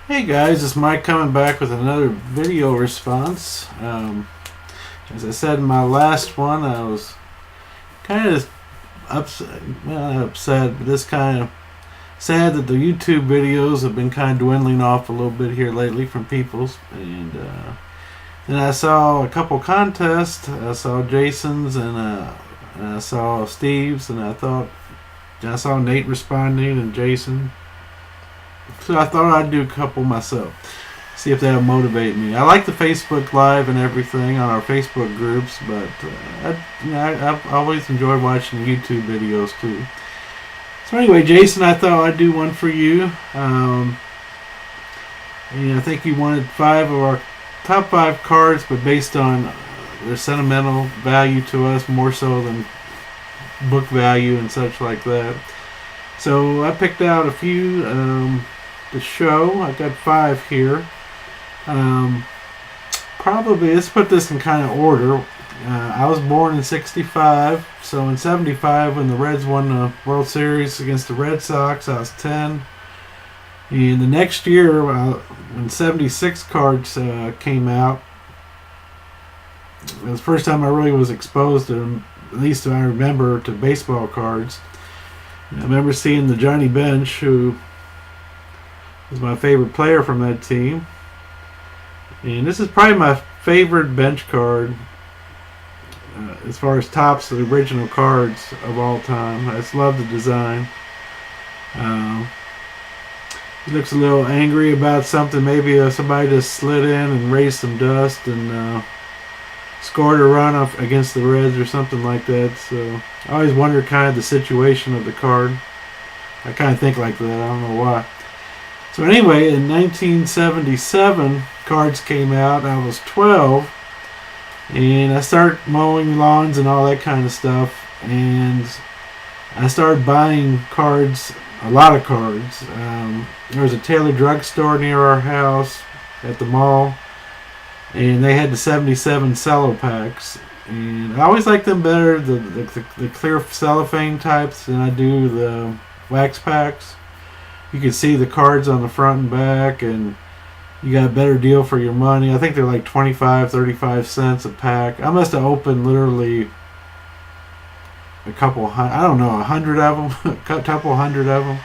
Hey guys, it's Mike coming back with another video response. As I said in my last one, I was kind of upset, well, not upset, but just kind of sad that the YouTube videos have been kind of dwindling off a little bit here lately from people's. And then I saw a couple contests. I saw Jason's and I saw Steve's, and I saw Nate responding and Jason. So I thought I'd do a couple myself. See if that'll motivate me. I like the Facebook Live and everything on our Facebook groups, but I've always enjoyed watching YouTube videos too. So anyway, Jason, I thought I'd do one for you. And I think you wanted 5 of our top 5 cards, but based on their sentimental value to us more so than book value and such like that. So I picked out a few to show. I've got 5 here. Probably, let's put this in kind of order. I was born in 65, so in 75 when the Reds won the World Series against the Red Sox, I was 10. And the next year, when 76 cards came out, it was the first time I really was exposed to, at least I remember, to baseball cards. I remember seeing the Johnny Bench, who was my favorite player from that team. And this is probably my favorite bench card as far as tops of the original cards of all time. I just love the design. He looks a little angry about something. Maybe somebody just slid in and raised some dust and scored a run off against the Reds or something like that. So I always wonder kind of the situation of the card. I kind of think like that. I don't know why. So anyway, in 1977, cards came out. I was 12, and I started mowing lawns and all that kind of stuff. And I started buying cards, a lot of cards. There was a Taylor drugstore near our house at the mall, and they had the 77 cello packs. And I always liked them better, the clear cellophane types, than I do the wax packs. You can see the cards on the front and back, and you got a better deal for your money. I think they're like 25, 35 cents a pack. I must have opened literally a couple hundred, I don't know, 100 of them, a couple hundred of them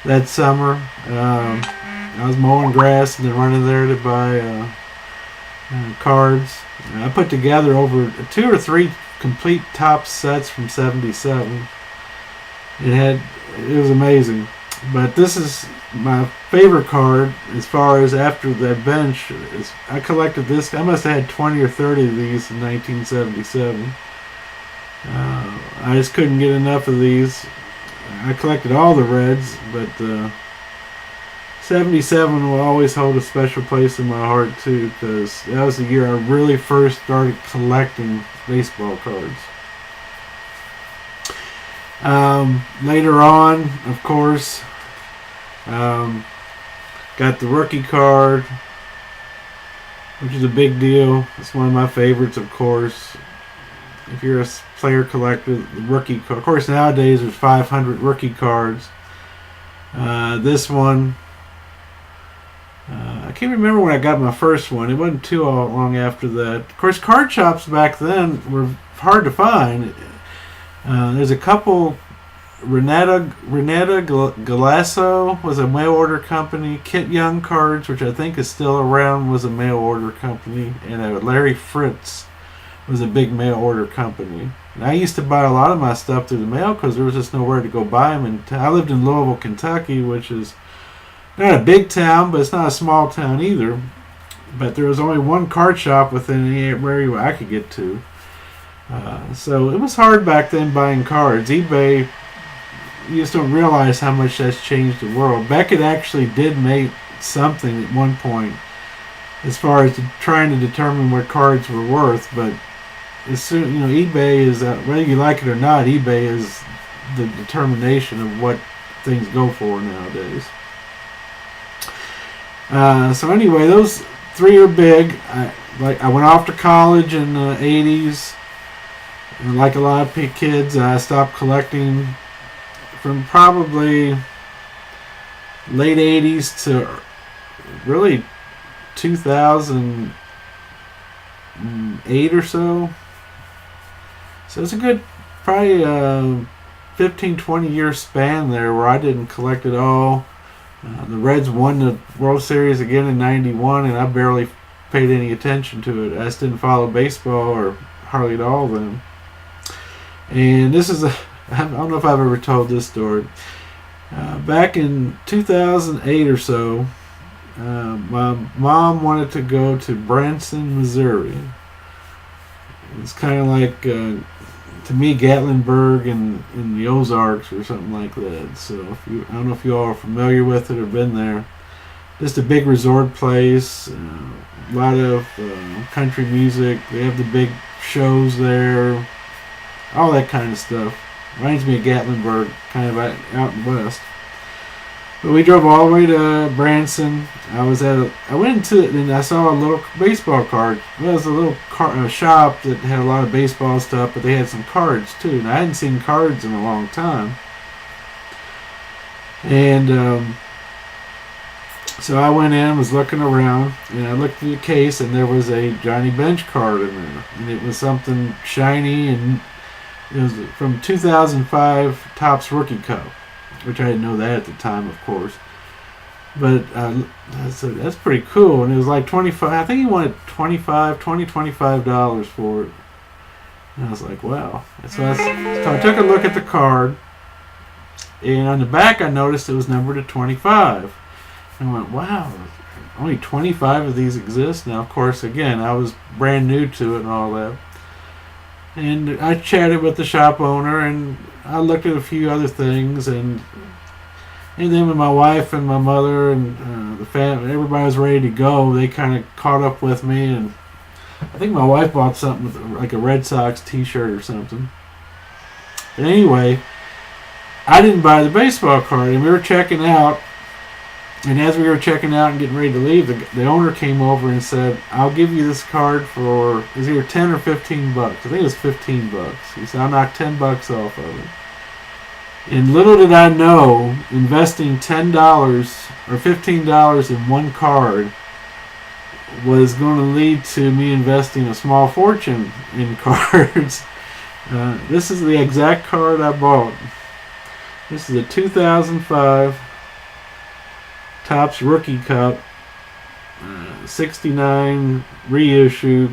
that summer. I was mowing grass and then running there to buy cards. I put together over 2 or 3 complete top sets from 77. It was amazing. But this is my favorite card as far as after that bench. I collected this. I must have had 20 or 30 of these in 1977. I just couldn't get enough of these. I collected all the Reds, but 77 will always hold a special place in my heart too, because that was the year I really first started collecting baseball cards. Later on, of course, got the rookie card, which is a big deal. It's one of my favorites, of course. If you're a player collector, the rookie card. Of course, nowadays there's 500 rookie cards. This one, I can't remember when I got my first one. It wasn't too long after that. Of course, card shops back then were hard to find. There's a couple. Renata Galasso was a mail order company. Kit Young Cards, which I think is still around, was a mail order company. And Larry Fritz was a big mail order company. And I used to buy a lot of my stuff through the mail because there was just nowhere to go buy them. And I lived in Louisville, Kentucky, which is not a big town, but it's not a small town either. But there was only one card shop within any area I could get to. So it was hard back then buying cards. eBay, you just don't realize how much that's changed the world. Beckett actually did make something at one point as far as trying to determine what cards were worth, but as soon, eBay is, whether you like it or not, eBay is the determination of what things go for nowadays. So anyway, those 3 are big. I went off to college in the 80s, and like a lot of kids, I stopped collecting from probably late 80s to really 2008 or so. So it's a good, probably 15, 20 year span there where I didn't collect it all. The Reds won the World Series again in '91, and I barely paid any attention to it. I just didn't follow baseball or hardly at all then. And this is I don't know if I've ever told this story. Back in 2008 or so, my mom wanted to go to Branson, Missouri. It's kind of like, to me, Gatlinburg in the Ozarks or something like that. So I don't know if you all are familiar with it or been there. Just a big resort place, a lot of country music. They have the big shows there, all that kind of stuff. Reminds me of Gatlinburg, kind of out west. But we drove all the way to Branson. I went into it and I saw a little baseball card. Well, it was a little shop that had a lot of baseball stuff, but they had some cards too. And I hadn't seen cards in a long time. And so I went in, was looking around, and I looked through the case, and there was a Johnny Bench card in there. And it was something shiny, and it was from 2005 Topps Rookie Cup, which I didn't know that at the time, of course. But I said, that's pretty cool. And it was like $25. I think he wanted $25 for it. And I was like, wow. So I took a look at the card. And on the back, I noticed it was numbered to 25. And I went, wow, only 25 of these exist. Now, of course, again, I was brand new to it and all that. And I chatted with the shop owner, and I looked at a few other things, and then when my wife and my mother and the family, everybody was ready to go, they kind of caught up with me, and I think my wife bought something with, like a Red Sox t-shirt or something. But anyway, I didn't buy the baseball card, and we were checking out, and as we were checking out and getting ready to leave, the owner came over and said, I'll give you this card for, it was either 10 or 15 bucks. I think it was 15 bucks. He said, I'll knock 10 bucks off of it. And little did I know, investing $10 or $15 in one card was going to lead to me investing a small fortune in cards. This is the exact card I bought. This is a 2005 Topps Rookie Cup, 69 reissue.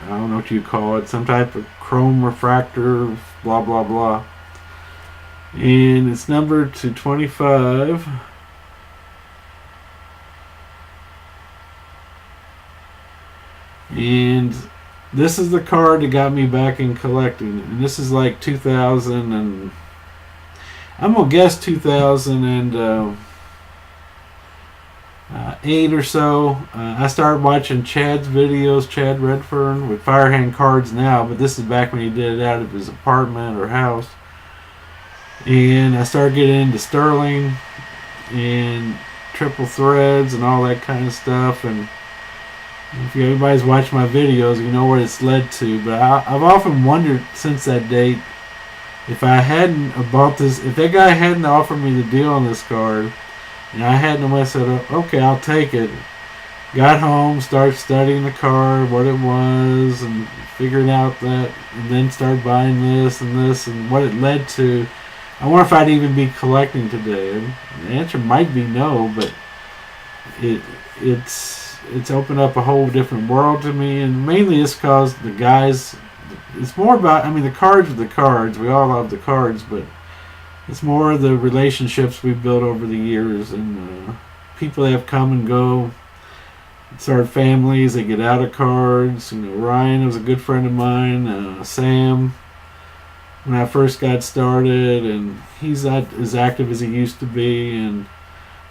I don't know what you call it, some type of chrome refractor, blah blah blah. And it's numbered to 25. And this is the card that got me back in collecting. And this is like 2000 and I'm gonna guess 2008 or so. I started watching Chad's videos, Chad Redfern, with Firehand Cards now, but this is back when he did it out of his apartment or house. And I started getting into Sterling and triple threads and all that kind of stuff. And if everybody's watched my videos, you know what it's led to. But I've often wondered since that date, if I hadn't bought this, if that guy hadn't offered me the deal on this card, and I hadn't said, okay, I'll take it. Got home, started studying the card, what it was, and figuring out that, and then started buying this and what it led to. I wonder if I'd even be collecting today. The answer might be no, but it's opened up a whole different world to me, and mainly it's because the guys. It's more about, the cards are the cards. We all love the cards, but it's more the relationships we've built over the years and people that have come and go. Start families, they get out of cards. Ryan was a good friend of mine. Sam, when I first got started, and he's not as active as he used to be.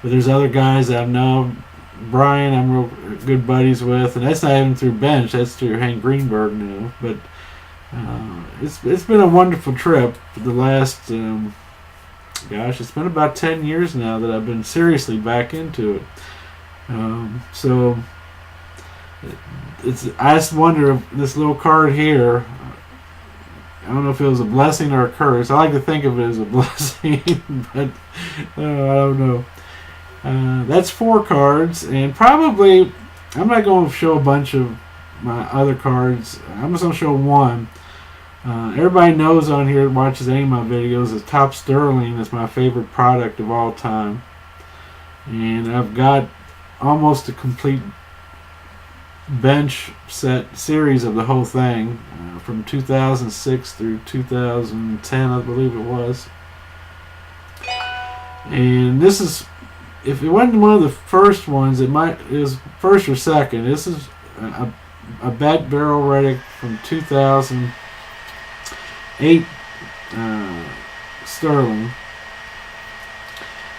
But there's other guys that I know. Brian, I'm real good buddies with, and that's not even through Bench. That's through Hank Greenberg now. But it's been a wonderful trip for the last. It's been about 10 years now that I've been seriously back into it. So I just wonder if this little card here, I don't know if it was a blessing or a curse. I like to think of it as a blessing, but I don't know. That's 4 cards, and probably I'm not going to show a bunch of my other cards. I'm just going to show one. Everybody knows on here that watches any of my videos that Top Sterling is my favorite product of all time. And I've got almost a complete bench set series of the whole thing from 2006 through 2010, I believe it was. And this is, if it wasn't one of the first ones, it was first or second. This is a bat barrel relic from 2008 Sterling.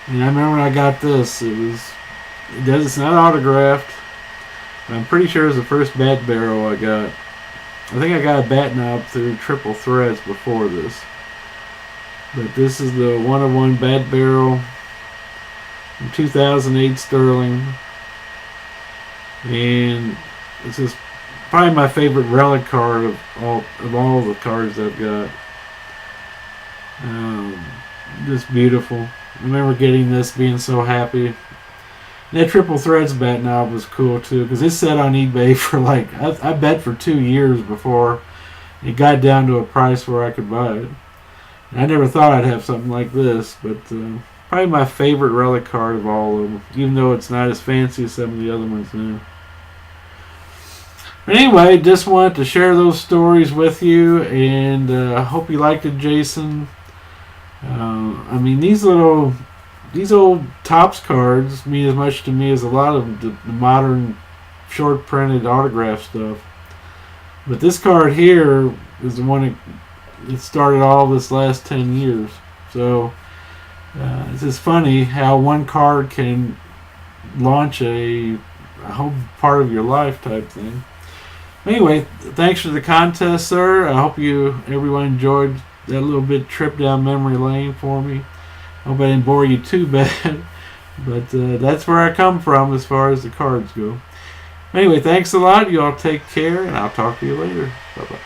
And I remember when I got this, it's not autographed, but I'm pretty sure it's the first bat barrel I got. I think I got a bat knob through Triple Threads before this. But this is the 101 bat barrel from 2008 Sterling. And it's just probably my favorite relic card of all the cards I've got. Just beautiful. I remember getting this, being so happy. And that Triple Threads bat knob was cool too, because it sat on eBay for like, I bet for 2 years before it got down to a price where I could buy it. And I never thought I'd have something like this, but probably my favorite relic card of all of them, even though it's not as fancy as some of the other ones now. But anyway, just wanted to share those stories with you, and I hope you liked it, Jason. I mean, these old Topps cards mean as much to me as a lot of the modern short printed autograph stuff. But this card here is the one that started all this last 10 years. So it's just funny how one card can launch a whole part of your life type thing. Anyway, thanks for the contest, sir. I hope everyone enjoyed that little bit trip down memory lane for me. I hope I didn't bore you too bad, but that's where I come from as far as the cards go. Anyway, thanks a lot. You all take care, and I'll talk to you later. Bye-bye.